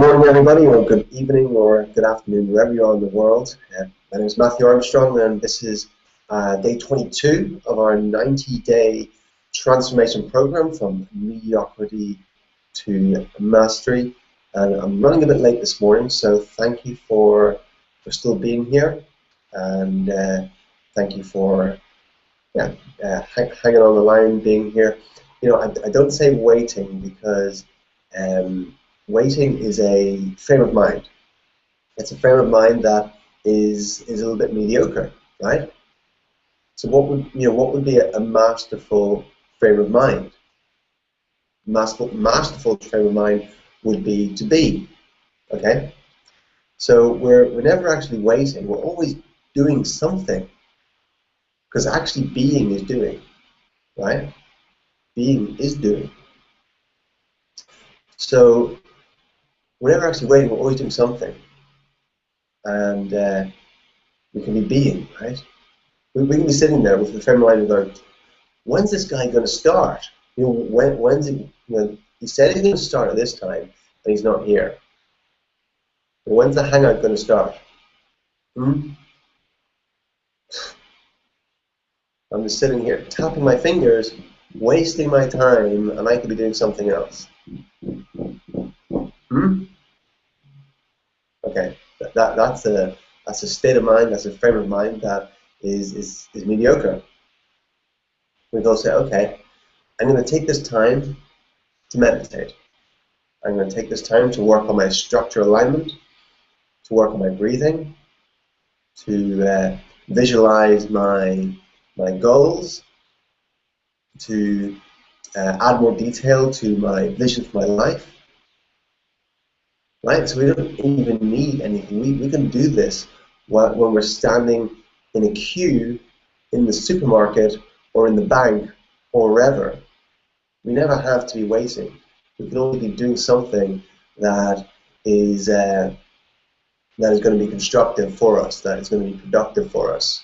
morning, everybody, or good evening, or good afternoon, wherever you are in the world. My name is Matthew Armstrong, and this is day 22 of our 90-day transformation program from mediocrity to mastery. And I'm running a bit late this morning, so thank you for still being here, and thank you for hanging on the line, being here. You know, I don't say waiting because waiting is a frame of mind. It's a frame of mind that is a little bit mediocre, right? So what would be a masterful frame of mind? Masterful frame of mind would be to be. Okay? So we're never actually waiting. We're always doing something, because actually being is doing, right? Being is doing. So we're never actually waiting. We're always doing something, and we can be being, right? We can be sitting there with the frame of mind and going, "When's this guy going to start? You know, when's he? You know, he said he's going to start at this time, and he's not here. When's the hangout going to start?" I'm just sitting here tapping my fingers, wasting my time, and I could be doing something else. Okay, that's a state of mind, that's a frame of mind that is mediocre. We go say, okay, I'm going to take this time to meditate. I'm going to take this time to work on my structure alignment, to work on my breathing, to visualize my goals, to add more detail to my vision for my life. Right? So we don't even need anything. We can do this when we're standing in a queue in the supermarket or in the bank or wherever. We never have to be waiting. We can only be doing something that is going to be constructive for us, that is going to be productive for us.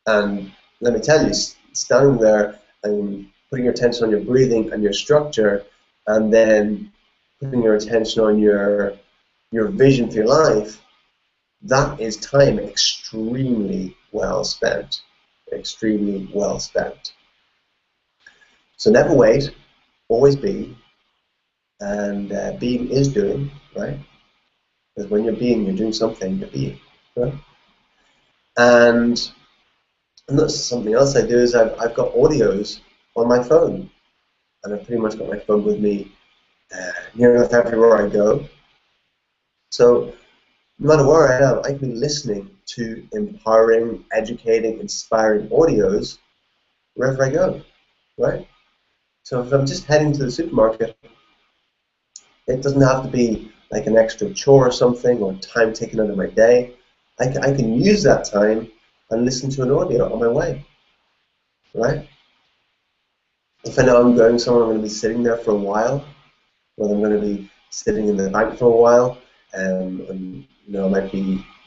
And let me tell you, standing there and putting your attention on your breathing and your structure, and then putting your attention on your vision for your life, that is time extremely well spent. Extremely well spent. So never wait, always be, and being is doing, right? Because when you're being, you're doing something, you're being, right? And that's something else I do is I've got audios on my phone, and I've pretty much got my phone with me near enough everywhere I go. So no matter where I am, I can be listening to empowering, educating, inspiring audios wherever I go, right? So if I'm just heading to the supermarket, it doesn't have to be like an extra chore or something, or time taken out of my day. I can use that time and listen to an audio on my way, right? If I know I'm going somewhere, I'm going to be sitting there for a while, whether I'm going to be sitting in the bank for a while, and you know, I might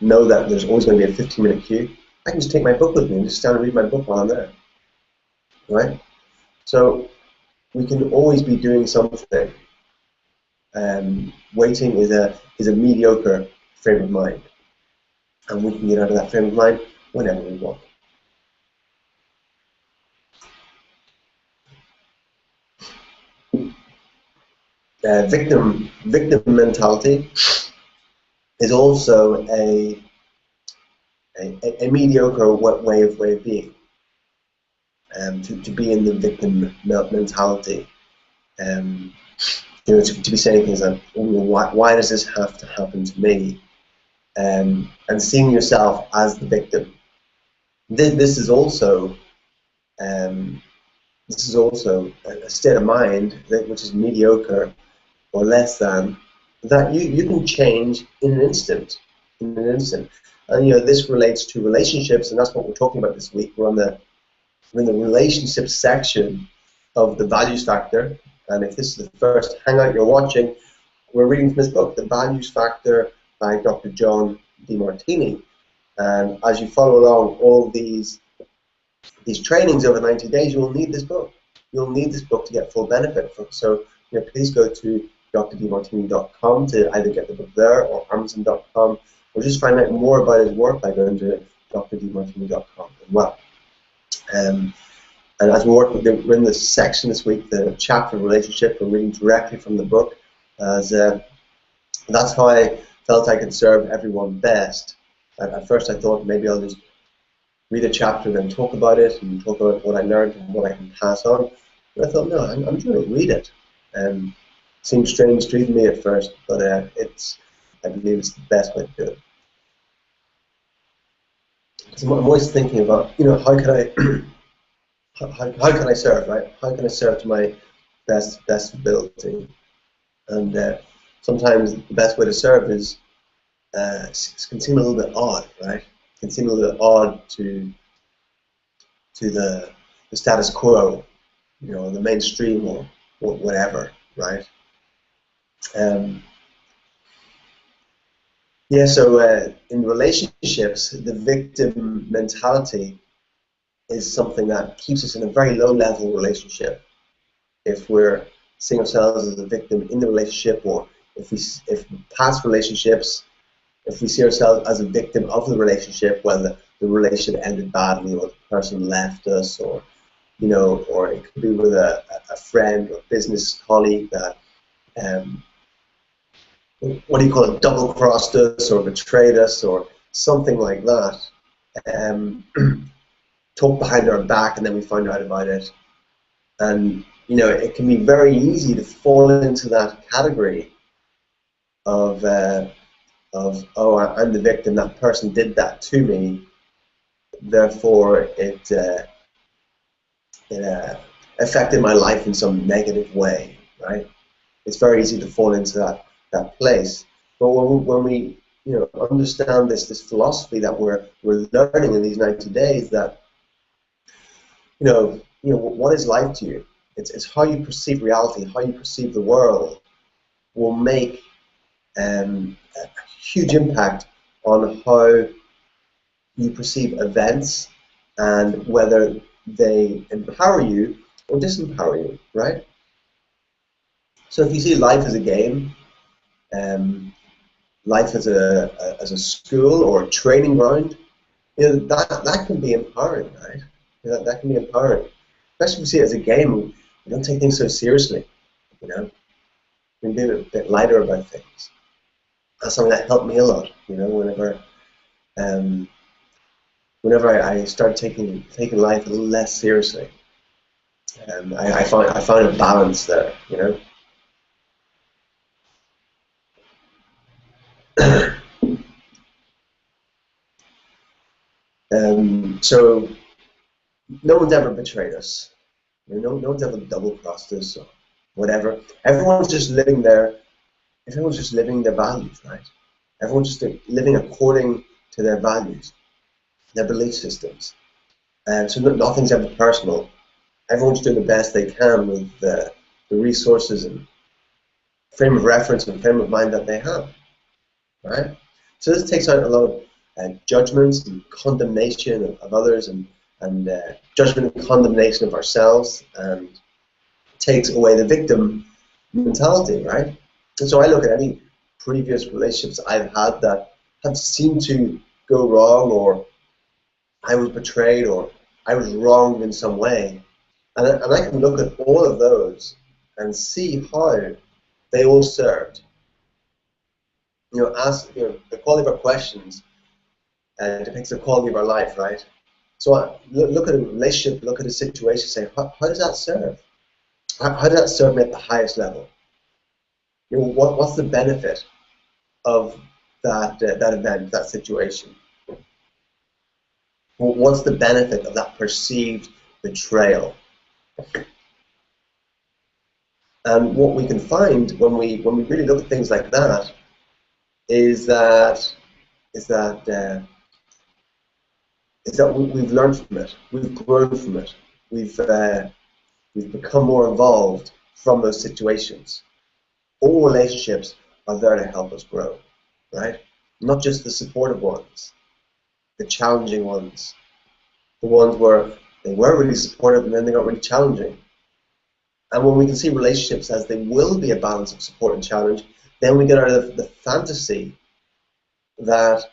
know that there's always going to be a 15-minute queue. I can just take my book with me and just stand and read my book while I'm there, right? So we can always be doing something. Waiting is a mediocre frame of mind, and we can get out of that frame of mind whenever we want. Victim mentality is also a mediocre way of being. To be in the victim mentality, you know, to be saying things like, oh, why does this have to happen to me? And seeing yourself as the victim. This is also a state of mind which is mediocre or less than, that you can change in an instant. And you know, this relates to relationships, and that's what we're talking about this week. We're in the relationship section of the values factor. And if this is the first hangout you're watching, we're reading from this book, The Values Factor by Dr. John Demartini. And as you follow along all these trainings over 90 days, you will need this book. You'll need this book to get full benefit from. So you know, please go to drdemartini.com to either get the book there or Amazon.com, or just find out more about his work by going to drdemartini.com as well. And as we're in this section this week, the chapter of relationship, we're reading directly from the book, as that's how I felt I could serve everyone best. At first I thought maybe I'll just read a chapter and then talk about it and talk about what I learned and what I can pass on. But I thought, no, I'm going to read it. It seemed strange to me at first, but I believe it's the best way to do it. So I'm always thinking about, how can I how can I serve, right? How can I serve to my best ability? And sometimes the best way to serve is can seem a little bit odd, right? It can seem a little bit odd to the status quo, the mainstream or whatever, right? Yeah, so in relationships, the victim mentality is something that keeps us in a very low-level relationship. If we're seeing ourselves as a victim in the relationship, or if past relationships, if we see ourselves as a victim of the relationship, whether the relationship ended badly or the person left us, or or it could be with a friend or business colleague that what do you call it, double-crossed us or betrayed us or something like that. Talk behind our back and then we find out about it. And it can be very easy to fall into that category of oh, I'm the victim, that person did that to me, therefore it affected my life in some negative way, right? It's very easy to fall into that place. But when we understand this philosophy that we're learning in these 90 days, that what is life to you? It's how you perceive reality, how you perceive the world will make a huge impact on how you perceive events and whether they empower you or disempower you, right? So if you see life as a game, life as a school or a training ground, that can be empowering, right? That can be empowering. Especially if we see it as a game, we don't take things so seriously, we can be a bit lighter about things. That's something that helped me a lot, whenever I started taking life a little less seriously. I found a balance there, So no one's ever betrayed us. No one's ever double-crossed us or whatever. Everyone's just living their values, right? Everyone's just living according to their values, their belief systems. So nothing's ever personal. Everyone's doing the best they can with the resources and frame of reference and frame of mind that they have, right? So this takes out a lot of judgments and condemnation of others and judgment and condemnation of ourselves, and takes away the victim mentality, right? And so I look at any previous relationships I've had that have seemed to go wrong, or I was betrayed, or I was wronged in some way, and I can look at all of those and see how they all served. Ask the quality of our questions depicts the quality of our life, right? So look at a relationship, look at a situation, say, how does that serve? How does that serve me at the highest level? What's the benefit of that event, that situation? What's the benefit of that perceived betrayal? And what we can find when we really look at things like that is that we've learned from it, we've grown from it, we've become more involved from those situations. All relationships are there to help us grow, right? Not just the supportive ones, the challenging ones, the ones where they were really supportive and then they got really challenging. And when we can see relationships as they will be a balance of support and challenge, then we get out of the fantasy that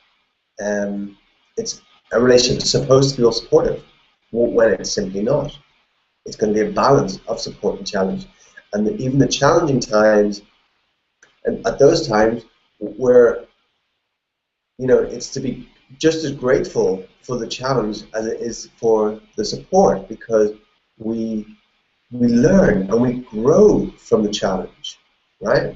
it's a relationship that's supposed to be all supportive, when it's simply not. It's going to be a balance of support and challenge. And even the challenging times, and at those times where, you know, it's to be just as grateful for the challenge as it is for the support, because we learn and we grow from the challenge, right?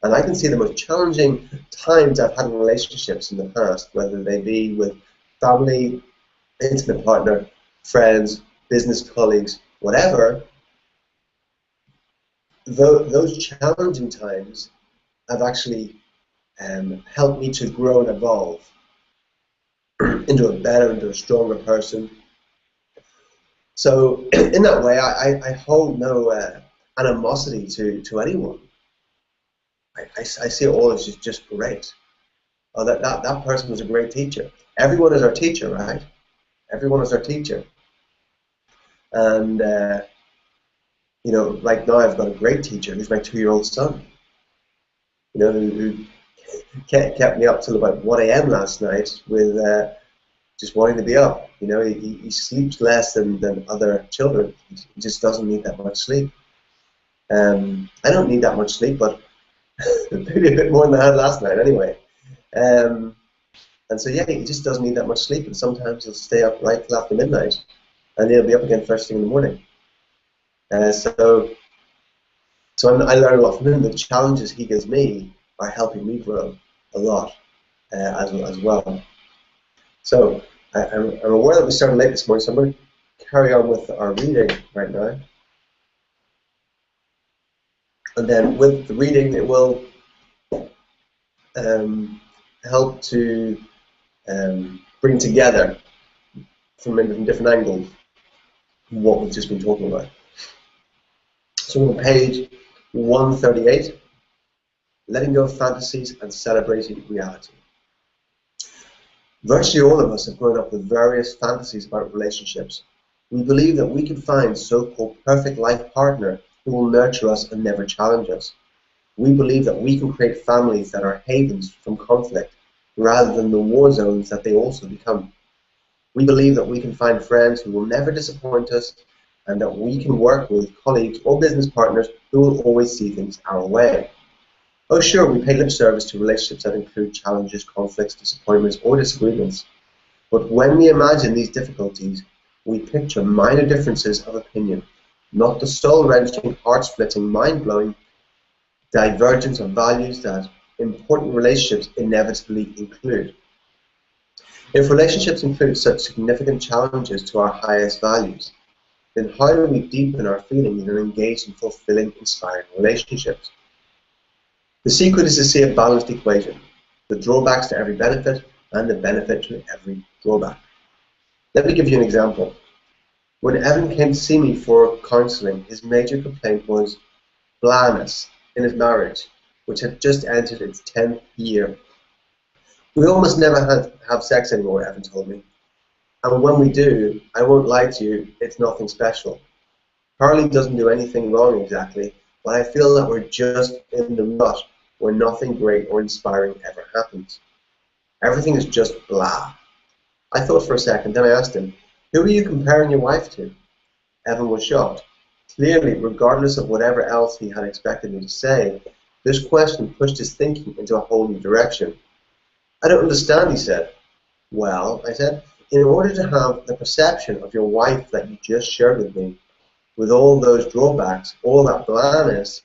And I can see the most challenging times I've had in relationships in the past, whether they be with family, intimate partner, friends, business colleagues, whatever. Those challenging times have actually helped me to grow and evolve into a better, into a stronger person. So in that way, I hold no animosity to anyone. I see it all as just great. Oh, that person was a great teacher. Everyone is our teacher, right? Everyone is our teacher. And you know, right now I've got a great teacher who's my 2-year-old son. You know, who kept me up till about 1 a.m. last night with just wanting to be up. You know, he sleeps less than other children. He just doesn't need that much sleep. I don't need that much sleep, but maybe a bit more than I had last night anyway. And so yeah, he just doesn't need that much sleep, and sometimes he'll stay up right till after midnight, and he'll be up again first thing in the morning. So I learn a lot from him. The challenges he gives me are helping me grow a lot as well. So I'm aware that we started late this morning, so I'm going to carry on with our reading right now. And then with the reading, it will help to bring together from different angles what we've just been talking about. So we're on page 138, letting go of fantasies and celebrating reality. Virtually all of us have grown up with various fantasies about relationships. We believe that we can find so-called perfect life partner who will nurture us and never challenge us. We believe that we can create families that are havens from conflict rather than the war zones that they also become. We believe that we can find friends who will never disappoint us, and that we can work with colleagues or business partners who will always see things our way. Oh sure, we pay lip service to relationships that include challenges, conflicts, disappointments, or disagreements. But when we imagine these difficulties, we picture minor differences of opinion, not the soul-wrenching, heart-splitting, mind-blowing divergence of values that important relationships inevitably include. If relationships include such significant challenges to our highest values, then how do we deepen our feelings and engage in fulfilling, inspiring relationships? The secret is to see a balanced equation, the drawbacks to every benefit and the benefit to every drawback. Let me give you an example. When Evan came to see me for counselling, his major complaint was blandness in his marriage, which had just entered its 10th year. We almost never have sex anymore, Evan told me. And when we do, I won't lie to you, it's nothing special. Harley doesn't do anything wrong exactly, but I feel that we're just in the rut where nothing great or inspiring ever happens. Everything is just blah. I thought for a second, then I asked him, who are you comparing your wife to? Evan was shocked. Clearly, regardless of whatever else he had expected me to say, this question pushed his thinking into a whole new direction. I don't understand, he said. Well, I said, in order to have the perception of your wife that you just shared with me, with all those drawbacks, all that blandness,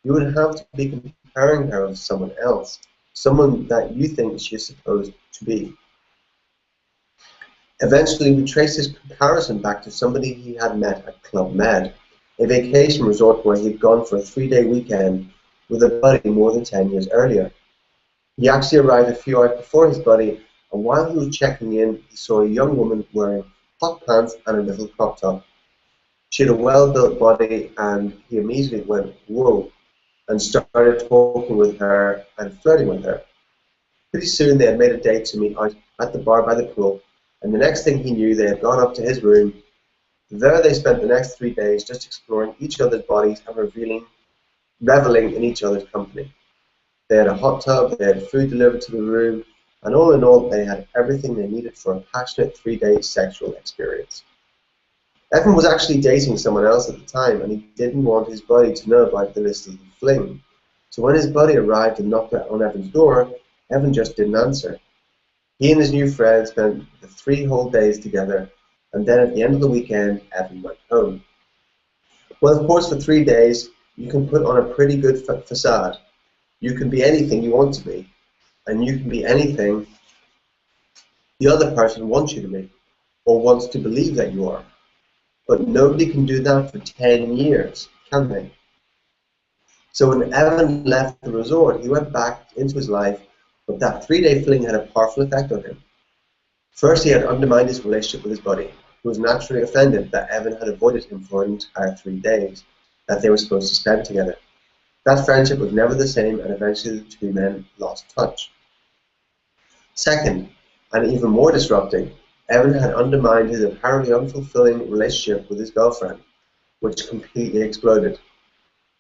you would have to be comparing her with someone else, someone that you think she is supposed to be. Eventually, we traced his comparison back to somebody he had met at Club Med, a vacation resort where he had gone for a 3-day weekend with a buddy more than 10 years earlier. He actually arrived a few hours before his buddy, and while he was checking in, he saw a young woman wearing hot pants and a little crop top. She had a well-built body, and he immediately went, whoa, and started talking with her and flirting with her. Pretty soon they had made a date to meet out at the bar by the pool, and the next thing he knew, they had gone up to his room. There they spent the next 3 days just exploring each other's bodies and reveling in each other's company. They had a hot tub, they had food delivered to the room, and all in all, they had everything they needed for a passionate 3-day sexual experience. Evan was actually dating someone else at the time, and he didn't want his buddy to know about the list of the fling. So when his buddy arrived and knocked on Evan's door, Evan just didn't answer. He and his new friend spent the 3 whole days together, and then at the end of the weekend, Evan went home. Well, of course, for 3 days, you can put on a pretty good facade. You can be anything you want to be, and you can be anything the other person wants you to be, or wants to believe that you are. But nobody can do that for 10 years, can they? So when Evan left the resort, he went back into his life, but that 3-day fling had a powerful effect on him. First, he had undermined his relationship with his buddy, who was naturally offended that Evan had avoided him for an entire 3 days that they were supposed to spend together. That friendship was never the same, and eventually the 2 men lost touch. Second, and even more disrupting, Evan had undermined his apparently unfulfilling relationship with his girlfriend, which completely exploded.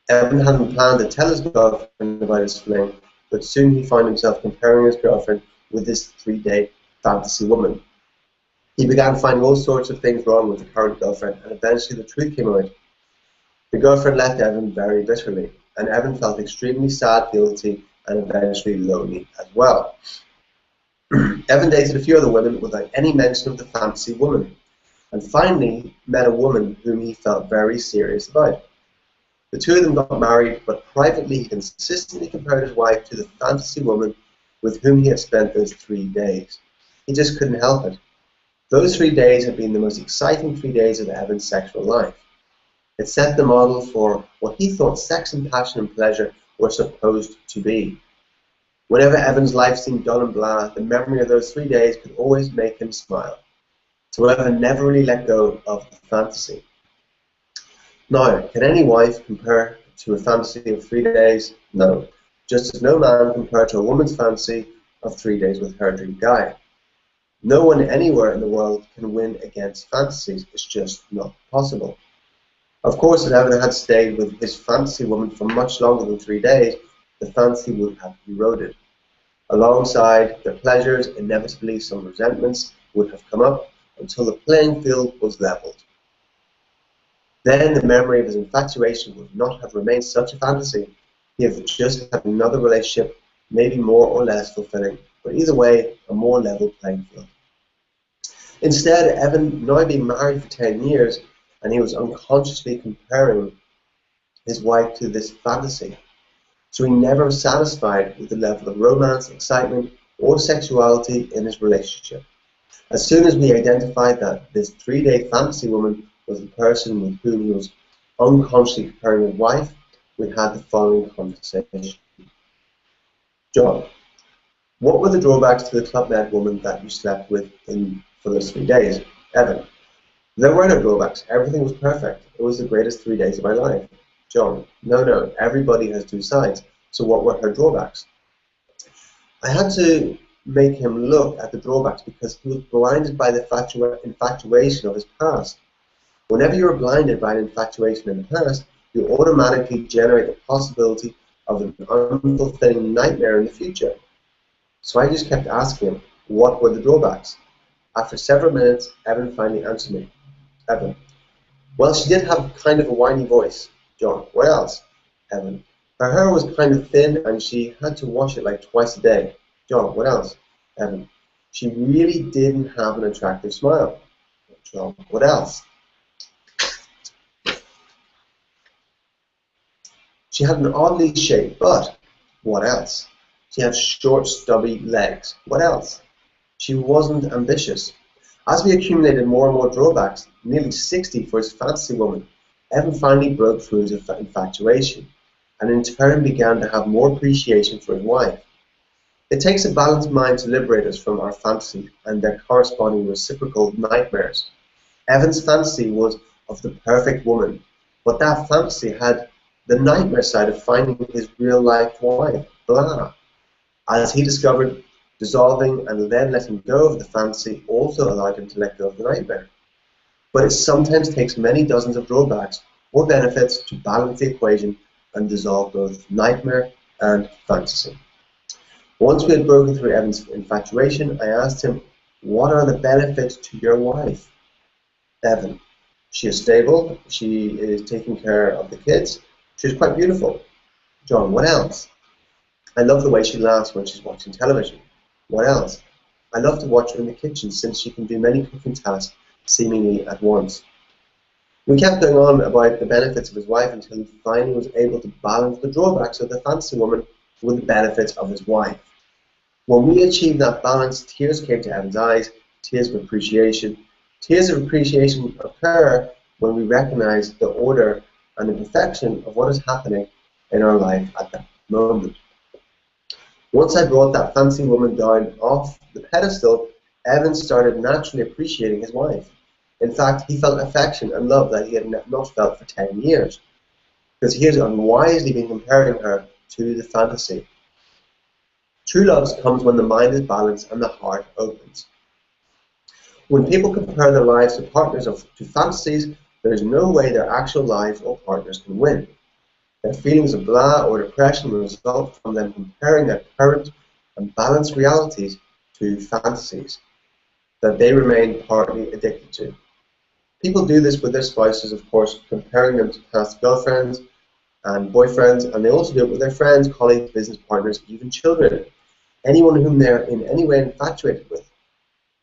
Evan hadn't planned to tell his girlfriend about his fling, but soon he found himself comparing his girlfriend with this 3-day fantasy woman. He began finding all sorts of things wrong with the current girlfriend, and eventually the truth came out. The girlfriend left Evan very bitterly, and Evan felt extremely sad, guilty, and eventually lonely as well. Evan dated a few other women without any mention of the fantasy woman, and finally met a woman whom he felt very serious about. The 2 of them got married, but privately he consistently compared his wife to the fantasy woman with whom he had spent those 3 days. He just couldn't help it. Those 3 days had been the most exciting 3 days of Evan's sexual life. It set the model for what he thought sex and passion and pleasure were supposed to be. Whenever Evan's life seemed dull and blah, the memory of those 3 days could always make him smile. So Evan never really let go of the fantasy. Now, can any wife compare to a fantasy of 3 days? No. Just as no man compared to a woman's fantasy of 3 days with her dream guy. No one anywhere in the world can win against fantasies. It's just not possible. Of course, if Evan had stayed with his fantasy woman for much longer than 3 days, the fantasy would have eroded. Alongside the pleasures, inevitably some resentments would have come up until the playing field was leveled. Then the memory of his infatuation would not have remained such a fantasy. He would have just had another relationship, maybe more or less fulfilling, but either way, a more level playing field. Instead, Evan, now being married for 10 years, and he was unconsciously comparing his wife to this fantasy. So he never was satisfied with the level of romance, excitement, or sexuality in his relationship. As soon as we identified that this 3-day fantasy woman was the person with whom he was unconsciously comparing his wife, we had the following conversation. John, what were the drawbacks to the Club Med woman that you slept with for those 3 days? Evan, there were no drawbacks. Everything was perfect. It was the greatest 3 days of my life. John, no, everybody has 2 sides. So what were her drawbacks? I had to make him look at the drawbacks because he was blinded by the infatuation of his past. Whenever you are blinded by an infatuation in the past, you automatically generate the possibility of an unfulfilling nightmare in the future. So I just kept asking him, what were the drawbacks? After several minutes, Evan finally answered me. Evan, well, she did have kind of a whiny voice. John, what else? Evan, her hair was kind of thin and she had to wash it like twice a day. John, what else? Evan, she really didn't have an attractive smile. John, what else? She had an oddly shaped butt. What else? She had short, stubby legs. What else? She wasn't ambitious. As we accumulated more and more drawbacks, nearly 60 for his fantasy woman, Evan finally broke through his infatuation, and in turn began to have more appreciation for his wife. It takes a balanced mind to liberate us from our fantasies and their corresponding reciprocal nightmares. Evan's fantasy was of the perfect woman, but that fantasy had the nightmare side of finding his real-life wife, blah. As he discovered, dissolving and then letting go of the fantasy also allowed him to let go of the nightmare. but it sometimes takes many dozens of drawbacks or benefits to balance the equation and dissolve both nightmare and fantasy. Once we had broken through Evan's infatuation, I asked him, "What are the benefits to your wife?" Evan: "She is stable, she is taking care of the kids, she's quite beautiful." John: "What else?" "I love the way she laughs when she's watching television." "What else?" "I love to watch her in the kitchen since she can do many cooking tasks seemingly at once." We kept going on about the benefits of his wife until he finally was able to balance the drawbacks of the fantasy woman with the benefits of his wife. When we achieved that balance, tears came to Evan's eyes, tears of appreciation. Tears of appreciation occur when we recognize the order and the perfection of what is happening in our life at that moment. Once I brought that fancy woman down off the pedestal, Evan started naturally appreciating his wife. In fact, he felt affection and love that he had not felt for 10 years, because he had unwisely been comparing her to the fantasy. True love comes when the mind is balanced and the heart opens. When people compare their lives to partners to fantasies, there is no way their actual lives or partners can win. Their feelings of blah or depression result from them comparing their current and balanced realities to fantasies that they remain partly addicted to. People do this with their spouses, of course, comparing them to past girlfriends and boyfriends, and they also do it with their friends, colleagues, business partners, even children, anyone whom they're in any way infatuated with.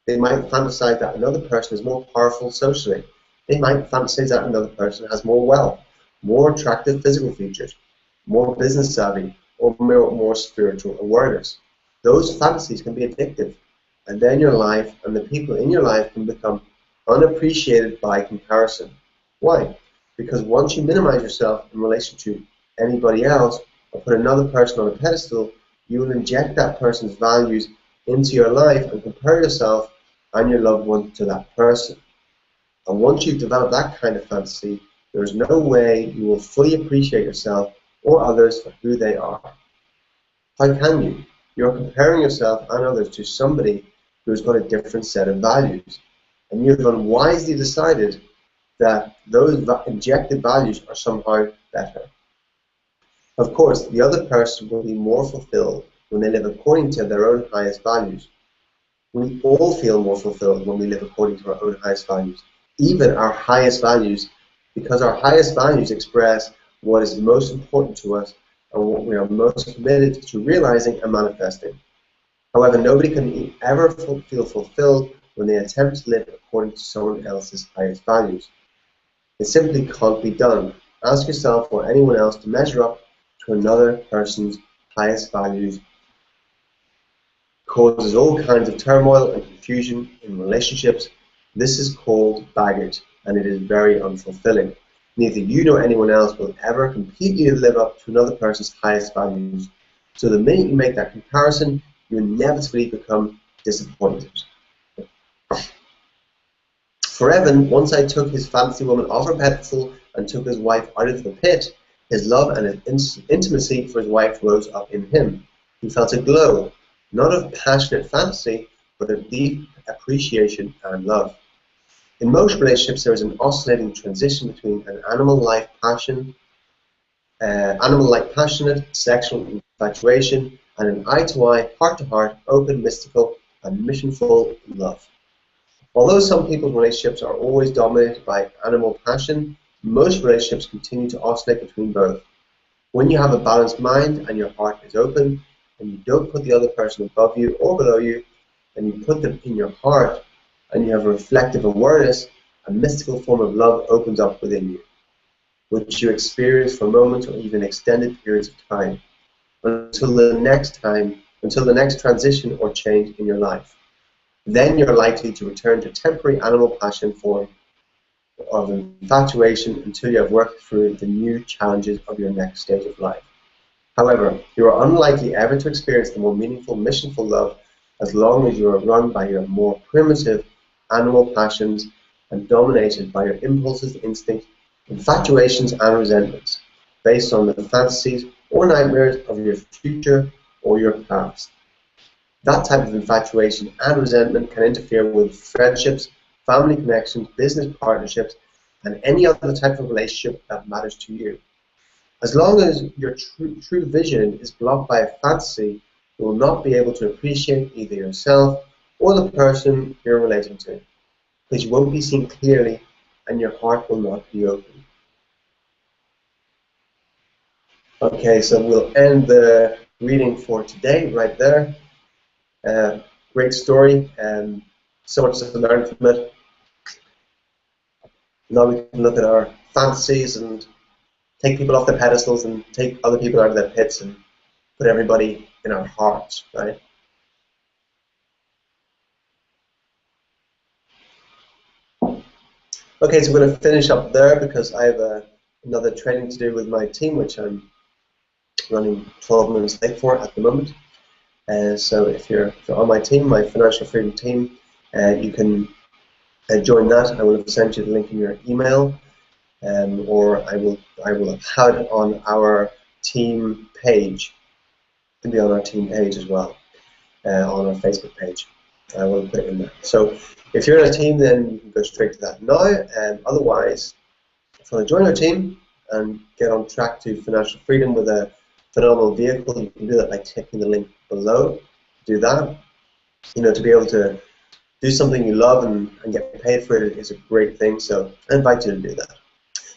They might fantasize that another person is more powerful socially. They might fantasize that another person has more wealth, more attractive physical features, more business savvy, or more spiritual awareness. Those fantasies can be addictive, and then your life and the people in your life can become unappreciated by comparison. Why? Because once you minimize yourself in relation to anybody else or put another person on a pedestal, you will inject that person's values into your life and compare yourself and your loved one to that person. And once you've developed that kind of fantasy, there is no way you will fully appreciate yourself or others for who they are. How can you? You're comparing yourself and others to somebody who's got a different set of values. And you've unwisely decided that those injected values are somehow better. Of course, the other person will be more fulfilled when they live according to their own highest values. We all feel more fulfilled when we live according to our own highest values, even our highest values, because our highest values express what is most important to us and what we are most committed to realizing and manifesting. However, nobody can ever feel fulfilled when they attempt to live according to someone else's highest values. It simply can't be done. Ask yourself or anyone else to measure up to another person's highest values. Causes all kinds of turmoil and confusion in relationships. This is called baggage, and it is very unfulfilling. Neither you nor anyone else will ever completely live up to another person's highest values. So the minute you make that comparison, you inevitably become disappointed. For Evan, once I took his fantasy woman off her pedestal and took his wife out of the pit, his love and his intimacy for his wife rose up in him. He felt a glow, not of passionate fantasy, but of deep appreciation and love. In most relationships, there is an oscillating transition between an animal-like passionate sexual infatuation and an eye-to-eye, heart-to-heart, open, mystical, and missionful love. Although some people's relationships are always dominated by animal passion, most relationships continue to oscillate between both. When you have a balanced mind and your heart is open, and you don't put the other person above you or below you, and you put them in your heart, and you have a reflective awareness, a mystical form of love opens up within you, which you experience for moments or even extended periods of time, until the next transition or change in your life. Then you're likely to return to temporary animal passion form of infatuation until you have worked through the new challenges of your next stage of life. However, you are unlikely ever to experience the more meaningful, missionful love as long as you are run by your more primitive animal passions and dominated by your impulses, instincts, infatuations, and resentments, based on the fantasies or nightmares of your future or your past. That type of infatuation and resentment can interfere with friendships, family connections, business partnerships, and any other type of relationship that matters to you. As long as your true vision is blocked by a fantasy, you will not be able to appreciate either yourself or the person you're relating to, because you won't be seen clearly and your heart will not be open. Okay, so we'll end the reading for today right there. Great story, and so much to learn from it. Now we can look at our fantasies and take people off their pedestals and take other people out of their pits and put everybody in our hearts, right? Okay, so we're going to finish up there because I have another training to do with my team, which I'm running 12 minutes late for at the moment. So if you're on my team, my Financial Freedom team, you can join that. I will have sent you the link in your email, or I will have had it on our team page. It can be on our team page as well, on our Facebook page. I will put it in there. So if you're in a team, then you can go straight to that now. And otherwise, if you want to join our team and get on track to financial freedom with a phenomenal vehicle, you can do that by clicking the link below. Do that. You know, to be able to do something you love and get paid for it is a great thing. So I invite you to do that.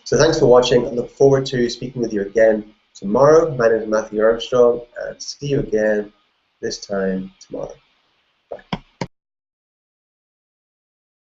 So thanks for watching. I look forward to speaking with you again tomorrow. My name is Matthew Armstrong, and see you again this time tomorrow.